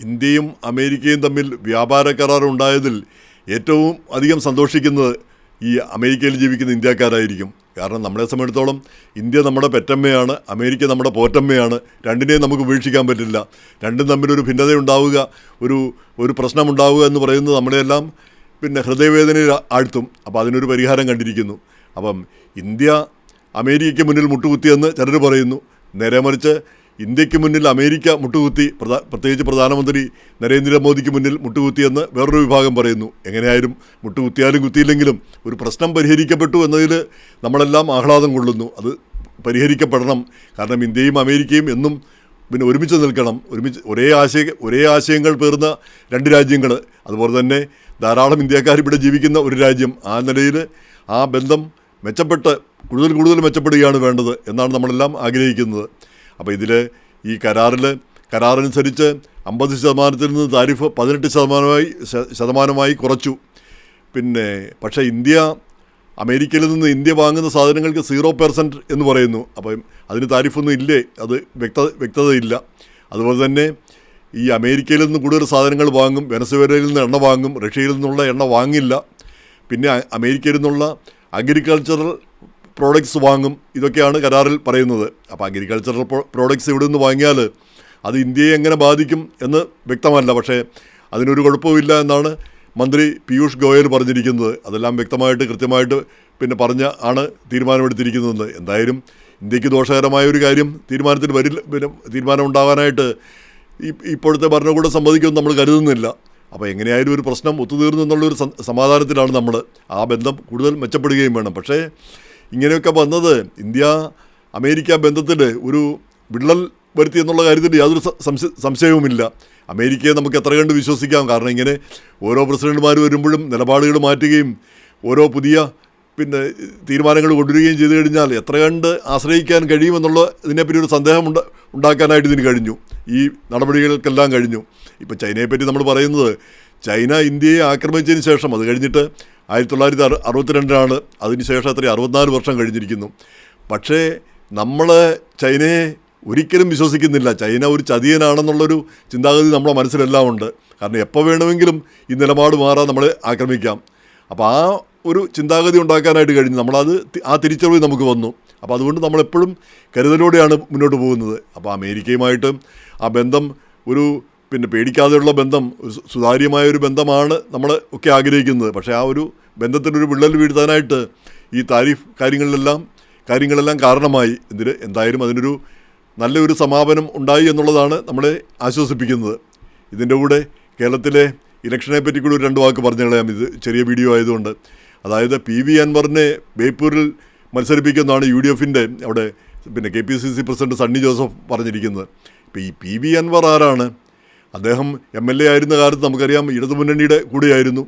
ഇന്ത്യയും അമേരിക്കയും തമ്മിൽ വ്യാപാര കരാർ ഉണ്ടായതിൽ ഏറ്റവും അധികം സന്തോഷിക്കുന്നത് ഈ അമേരിക്കയിൽ ജീവിക്കുന്ന ഇന്ത്യക്കാരായിരിക്കും. കാരണം നമ്മളെ സംബന്ധിച്ചിടത്തോളം ഇന്ത്യ നമ്മുടെ പെറ്റമ്മയാണ്, അമേരിക്ക നമ്മുടെ പോറ്റമ്മയാണ്. രണ്ടിനെയും നമുക്ക് ഉപേക്ഷിക്കാൻ പറ്റില്ല. രണ്ടും തമ്മിലൊരു ഭിന്നതയുണ്ടാവുക, ഒരു പ്രശ്നമുണ്ടാവുക എന്ന് പറയുന്നത് നമ്മളെല്ലാം ഹൃദയവേദനയിൽ ആഴ്ത്തും. അപ്പോൾ അതിനൊരു പരിഹാരം കണ്ടിരിക്കുന്നു. അപ്പം ഇന്ത്യ അമേരിക്കയ്ക്ക് മുന്നിൽ മുട്ടുകുത്തിയെന്ന് ചിലർ പറയുന്നു. നേരെ മറിച്ച് ഇന്ത്യക്ക് മുന്നിൽ അമേരിക്ക മുട്ടുകുത്തി, പ്രത്യേകിച്ച് പ്രധാനമന്ത്രി നരേന്ദ്രമോദിക്ക് മുന്നിൽ മുട്ടുകുത്തിയെന്ന് വേറൊരു വിഭാഗം പറയുന്നു. എങ്ങനെയായാലും മുട്ടുകുത്തിയാലും കുത്തിയില്ലെങ്കിലും ഒരു പ്രശ്നം പരിഹരിക്കപ്പെട്ടു എന്നതിൽ നമ്മളെല്ലാം ആഹ്ലാദം കൊള്ളുന്നു. അത് പരിഹരിക്കപ്പെടണം. കാരണം ഇന്ത്യയും അമേരിക്കയും എന്നും ഒരുമിച്ച് നിൽക്കണം. ഒരേ ആശയങ്ങൾ പേർന്ന രണ്ട് രാജ്യങ്ങൾ, അതുപോലെ തന്നെ ധാരാളം ഇന്ത്യക്കാർ ഇവിടെ ജീവിക്കുന്ന ഒരു രാജ്യം. ആ നിലയിൽ ആ ബന്ധം കൂടുതൽ മെച്ചപ്പെടുകയാണ് വേണ്ടത് എന്നാണ് നമ്മളെല്ലാം ആഗ്രഹിക്കുന്നത്. അപ്പോൾ ഇതിൽ ഈ കരാറനുസരിച്ച് 50% നിന്ന് താരിഫ് 18% കുറച്ചു. പക്ഷേ അമേരിക്കയിൽ നിന്ന് ഇന്ത്യ വാങ്ങുന്ന സാധനങ്ങൾക്ക് 0% എന്ന് പറയുന്നു. അപ്പം അതിന് താരിഫൊന്നും ഇല്ലേ, അത് വ്യക്തതയില്ല. അതുപോലെ തന്നെ ഈ അമേരിക്കയിൽ നിന്ന് കൂടുതൽ സാധനങ്ങൾ വാങ്ങും, വെനസ്വേലയിൽ നിന്ന് എണ്ണ വാങ്ങും, റഷ്യയിൽ നിന്നുള്ള എണ്ണ വാങ്ങില്ല. അമേരിക്കയിൽ നിന്നുള്ള അഗ്രികൾച്ചറൽ പ്രോഡക്ട്സ് വാങ്ങും. ഇതൊക്കെയാണ് കരാറിൽ പറയുന്നത്. അപ്പോൾ അഗ്രികൾച്ചറൽ പ്രോഡക്ട്സ് ഇവിടെ നിന്ന് വാങ്ങിയാൽ അത് ഇന്ത്യയെ എങ്ങനെ ബാധിക്കും എന്ന് വ്യക്തമല്ല. പക്ഷേ അതിനൊരു കുഴപ്പമില്ല എന്നാണ് മന്ത്രി പീയൂഷ് ഗോയൽ പറഞ്ഞിരിക്കുന്നത്. അതെല്ലാം വ്യക്തമായിട്ട് കൃത്യമായിട്ട് ആണ് തീരുമാനമെടുത്തിരിക്കുന്നതെന്ന്. എന്തായാലും ഇന്ത്യക്ക് ദോഷകരമായ ഒരു കാര്യം തീരുമാനം ഉണ്ടാകാനായിട്ട് ഇപ്പോഴത്തെ ഭരണകൂടം സമ്മതിക്കുമെന്ന് നമ്മൾ കരുതുന്നില്ല. അപ്പോൾ എങ്ങനെയായാലും ഒരു പ്രശ്നം ഒത്തുതീർന്നു എന്നുള്ളൊരു സമാധാനത്തിലാണ് നമ്മൾ. ആ ബന്ധം കൂടുതൽ മെച്ചപ്പെടുകയും വേണം. പക്ഷേ ഇങ്ങനെയൊക്കെ വന്നത് ഇന്ത്യ അമേരിക്ക ബന്ധത്തിൽ ഒരു വിള്ളൽ വരുത്തി എന്നുള്ള കാര്യത്തിൽ യാതൊരു സംശയവുമില്ല. അമേരിക്കയെ നമുക്ക് എത്ര കണ്ട് വിശ്വസിക്കാം. കാരണം ഇങ്ങനെ ഓരോ പ്രസിഡന്റുമാർ വരുമ്പോഴും നിലപാടുകൾ മാറ്റുകയും ഓരോ പുതിയ തീരുമാനങ്ങൾ കൊണ്ടുവരികയും ചെയ്തു കഴിഞ്ഞാൽ എത്ര കണ്ട് ആശ്രയിക്കാൻ കഴിയുമെന്നുള്ള ഇതിനെപ്പറ്റി ഒരു സന്ദേഹം ഉണ്ടാക്കാനായിട്ട് ഇതിന് കഴിഞ്ഞു. ഈ നടപടികൾക്കെല്ലാം കഴിഞ്ഞു. ഇപ്പോൾ ചൈനയെപ്പറ്റി നമ്മൾ പറയുന്നത്, ചൈന ഇന്ത്യയെ ആക്രമിച്ചതിന് ശേഷം, അത് കഴിഞ്ഞിട്ട് 1962 അതിനുശേഷം 64 വർഷം കഴിഞ്ഞിരിക്കുന്നു. പക്ഷേ നമ്മൾ ചൈനയെ ഒരിക്കലും വിശ്വസിക്കുന്നില്ല. ചൈന ഒരു ചതിയനാണെന്നുള്ളൊരു ചിന്താഗതി നമ്മുടെ മനസ്സിലെല്ലാം ഉണ്ട്. കാരണം എപ്പോൾ വേണമെങ്കിലും ഈ നിലപാട് മാറാൻ നമ്മളെ ആക്രമിക്കാം. അപ്പോൾ ആ ഒരു ചിന്താഗതി ഉണ്ടാക്കാനായിട്ട് കഴിഞ്ഞു. ആ തിരിച്ചറിവ് നമുക്ക് വന്നു. അപ്പോൾ അതുകൊണ്ട് നമ്മളെപ്പോഴും കരുതലോടെയാണ് മുന്നോട്ട് പോകുന്നത്. അപ്പോൾ അമേരിക്കയുമായിട്ട് ആ ബന്ധം പേടിക്കാതെയുള്ള ബന്ധം, സുതാര്യമായൊരു ബന്ധമാണ് നമ്മൾ ഒക്കെ ആഗ്രഹിക്കുന്നത്. പക്ഷേ ആ ഒരു ബന്ധത്തിനൊരു വിള്ളൽ വീഴ്ത്താനായിട്ട് ഈ താരിഫ് കാര്യങ്ങളെല്ലാം കാരണമായി. എന്തായാലും അതിനൊരു നല്ലൊരു സമാപനം ഉണ്ടായി എന്നുള്ളതാണ് നമ്മളെ ആശ്വസിപ്പിക്കുന്നത്. ഇതിൻ്റെ കൂടെ കേരളത്തിലെ ഇലക്ഷനെ പറ്റി കൂടി ഒരു 2 വാക്ക് പറഞ്ഞു കളയാം. ഇത് ചെറിയ വീഡിയോ ആയതുകൊണ്ട്. അതായത് PV അൻവറിനെ ബേപ്പൂരിൽ മത്സരിപ്പിക്കുന്നതാണ് UDFൻ്റെ അവിടെ KPCC പ്രസിഡന്റ് സണ്ണി ജോസഫ് പറഞ്ഞിരിക്കുന്നത്. ഇപ്പോൾ ഈ PV അൻവർ ആരാണ്? അദ്ദേഹം MLA ആയിരുന്ന കാലത്ത് നമുക്കറിയാം ഇടതുമുന്നണിയുടെ കൂടെയായിരുന്നു.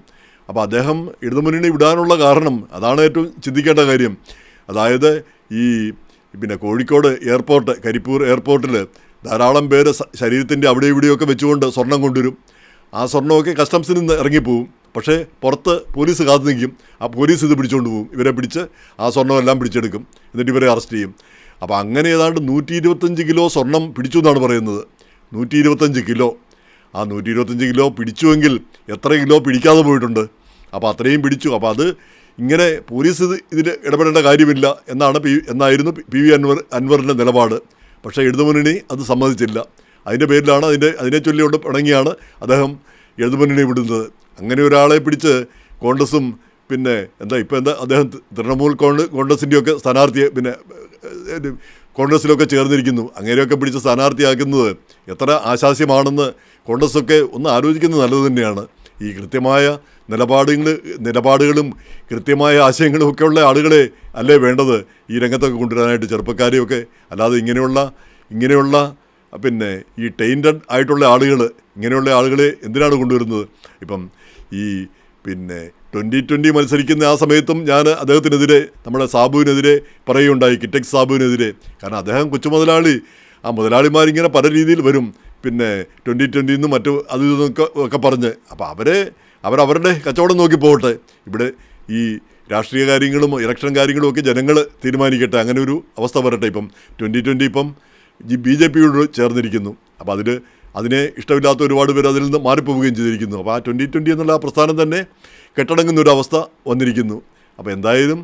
അപ്പോൾ അദ്ദേഹം ഇടതുമുന്നണി വിടാനുള്ള കാരണം, അതാണ് ഏറ്റവും ചിന്തിക്കേണ്ട കാര്യം. അതായത് ഈ കോഴിക്കോട് എയർപോർട്ട്, കരിപ്പൂർ എയർപോർട്ടിൽ ധാരാളം പേര് ശരീരത്തിൻ്റെ അവിടെ ഇവിടെയൊക്കെ വെച്ചുകൊണ്ട് സ്വർണം കൊണ്ടുവരും. ആ സ്വർണ്ണമൊക്കെ കസ്റ്റംസിൽ നിന്ന് ഇറങ്ങിപ്പോവും. പക്ഷേ പുറത്ത് പോലീസ് കാത്തു നിൽക്കും. ആ പോലീസ് ഇത് പിടിച്ചുകൊണ്ട് പോകും. ഇവരെ പിടിച്ച് ആ സ്വർണ്ണമെല്ലാം പിടിച്ചെടുക്കും. എന്നിട്ട് ഇവരെ അറസ്റ്റ് ചെയ്യും. അപ്പോൾ അങ്ങനെ ഏതാണ്ട് 125 കിലോ സ്വർണം പിടിച്ചു എന്നാണ് പറയുന്നത്. 125 കിലോ. ആ 125 കിലോ പിടിച്ചുവെങ്കിൽ എത്ര കിലോ പിടിക്കാതെ പോയിട്ടുണ്ട്? അപ്പോൾ അത്രയും പിടിച്ചു. അപ്പോൾ അത് ഇങ്ങനെ പോലീസ് ഇതിൽ ഇടപെടേണ്ട കാര്യമില്ല എന്നായിരുന്നു PV അൻവറിൻ്റെ നിലപാട്. പക്ഷേ ഇടതുമുന്നണി അത് സമ്മതിച്ചില്ല. അതിൻ്റെ പേരിലാണ് അതിനെ ചൊല്ലിയോണ്ട് പിണങ്ങിയാണ് അദ്ദേഹം ഇടതുമുന്നണി വിടുന്നത്. അങ്ങനെ ഒരാളെ പിടിച്ച് കോൺഗ്രസും അദ്ദേഹം തൃണമൂൽ കോൺഗ്രസിൻ്റെയൊക്കെ സ്ഥാനാർത്ഥിയെ കോൺഗ്രസിലൊക്കെ ചേർന്നിരിക്കുന്നു. അങ്ങനെയൊക്കെ പിടിച്ച് സ്ഥാനാർത്ഥിയാക്കുന്നത് എത്ര ആശാസ്യമാണെന്ന് കോൺഗ്രസ്സൊക്കെ ഒന്ന് ആലോചിക്കുന്നത് നല്ലത് തന്നെയാണ്. ഈ കൃത്യമായ നിലപാടുകളും കൃത്യമായ ആശയങ്ങളും ഒക്കെ ഉള്ള ആളുകളെ അല്ലേ വേണ്ടത് ഈ രംഗത്തൊക്കെ കൊണ്ടുവരാനായിട്ട്, ചെറുപ്പക്കാരെയൊക്കെ. അല്ലാതെ ഇങ്ങനെയുള്ള ഈ ടൈൻറ്റഡ് ആയിട്ടുള്ള ഇങ്ങനെയുള്ള ആളുകളെ എന്തിനാണ് കൊണ്ടുവരുന്നത്? ഇപ്പം ഈ 2020 മത്സരിക്കുന്ന ആ സമയത്തും ഞാൻ അദ്ദേഹത്തിനെതിരെ, നമ്മുടെ സാബുവിനെതിരെ പറയുകയുണ്ടായി, കിറ്റക്സ് സാബുവിനെതിരെ. കാരണം അദ്ദേഹം കൊച്ചുമുതലാളി. ആ മുതലാളിമാരിങ്ങനെ പല രീതിയിൽ വരും. 2020 നിന്നും മറ്റു അത് ഇതൊക്കെ പറഞ്ഞ്. അപ്പോൾ അവരവരുടെ കച്ചവടം നോക്കി പോകട്ടെ. ഇവിടെ ഈ രാഷ്ട്രീയ കാര്യങ്ങളും ഇലക്ഷൻ കാര്യങ്ങളും ഒക്കെ ജനങ്ങൾ തീരുമാനിക്കട്ടെ. അങ്ങനെ ഒരു അവസ്ഥ വരട്ടെ. ഇപ്പം 2020 BJPയോട് ചേർന്നിരിക്കുന്നു. അപ്പോൾ അതിനെ ഇഷ്ടമില്ലാത്ത ഒരുപാട് പേർ അതിൽ നിന്ന് മാറിപ്പോവുകയും ചെയ്തിരിക്കുന്നു. അപ്പോൾ ആ 2020 എന്നുള്ള ആ പ്രസ്ഥാനം തന്നെ കെട്ടടങ്ങുന്നൊരവസ്ഥ വന്നിരിക്കുന്നു. അപ്പോൾ എന്തായാലും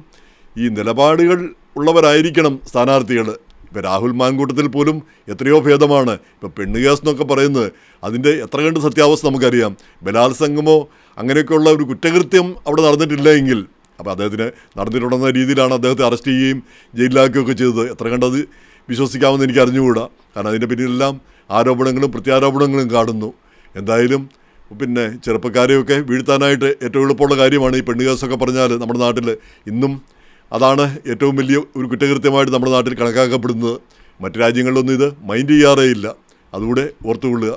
ഈ നിലപാടുകൾ ഉള്ളവരായിരിക്കണം സ്ഥാനാർത്ഥികൾ. ഇപ്പോൾ രാഹുൽ മാങ്കൂട്ടത്തിൽ പോലും എത്രയോ ഭേദമാണ്. ഇപ്പോൾ പെണ്ണുകേസ് എന്നൊക്കെ പറയുന്നത് അതിൻ്റെ എത്ര കണ്ട് സത്യാവസ്ഥ നമുക്കറിയാം. ബലാത്സംഗമോ അങ്ങനെയൊക്കെയുള്ള ഒരു കുറ്റകൃത്യം അവിടെ നടന്നിട്ടില്ല എങ്കിൽ, അപ്പോൾ അദ്ദേഹത്തിന് നടന്നിട്ടുണ്ടെന്ന രീതിയിലാണ് അദ്ദേഹത്തെ അറസ്റ്റ് ചെയ്യുകയും ജയിലിലാക്കുകയൊക്കെ ചെയ്തത്. എത്ര കണ്ടത് വിശ്വസിക്കാമെന്ന് എനിക്ക് അറിഞ്ഞുകൂടാ. കാരണം അതിൻ്റെ പിന്നിലെല്ലാം ആരോപണങ്ങളും പ്രത്യാരോപണങ്ങളും കാണുന്നു. എന്തായാലും പിന്നെ ചെറുപ്പക്കാരെയൊക്കെ വീഴ്ത്താനായിട്ട് ഏറ്റവും എളുപ്പമുള്ള കാര്യമാണ് ഈ പെണ്ണുകേസൊക്കെ പറഞ്ഞാൽ. നമ്മുടെ നാട്ടിൽ ഇന്നും അതാണ് ഏറ്റവും വലിയ ഒരു കുറ്റകൃത്യമായിട്ട് നമ്മുടെ നാട്ടിൽ കണക്കാക്കപ്പെടുന്നത്. മറ്റു രാജ്യങ്ങളിലൊന്നും ഇത് മൈൻഡ് ചെയ്യാറേ ഇല്ല. അതുകൂടെ ഓർത്തുകൊള്ളുക.